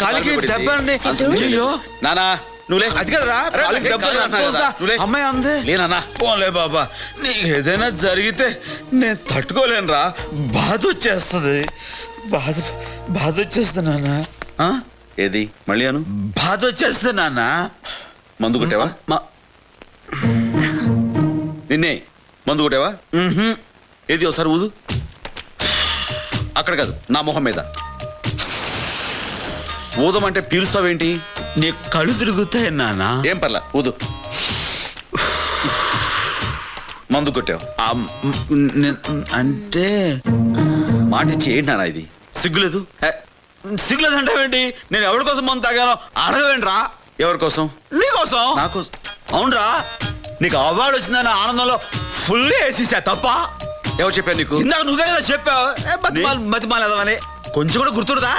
కాలికి దెబ్బ అండి. అయ్యో నానా నువ్వులే. అది కదరా కాలికి దెబ్బ అమ్మాయి అందే. లేనన్నా. పోలే బాబా, నీకు ఏదైనా జరిగితే నేను తట్టుకోలేనురా. బాధ వచ్చేస్తుంది, బాధ వచ్చేస్తుంది నాన్న. ఏది మళ్ళీ అను. బాధ వచ్చేస్తుంది నాన్న. మందు కొట్టావా? నిన్నే మందు కొట్టావా? ఏది ఒకసారి ఊదు. అక్కడ కాదు, నా మొహం మీద. ఊదమంటే పీలుస్తావేంటి? నీ కళ్ళు తిరుగుతాయి నాన్న. ఏం పర్లా, ఊదు. మందు కొట్టావు అంటే మాట ఇచ్చి ఏంటి నాన్న ఇది? సిగ్గులేదు? సిగ్గులేదంటావేంటి? నేను ఎవరి కోసం మందు తాగానో అడగవేంట్రా? ఎవరి కోసం? నీకోసం. నాకు? అవునరా, నీకు అవార్డు వచ్చిందన్న ఆనందంలో ఫుల్ వేసేసా తప్ప. ఎవరు చెప్పారు నీకు? ఇందాక నువ్వే కదా చెప్పావు. మతిమాలేదామని కొంచెం కూడా గుర్తుడుదా?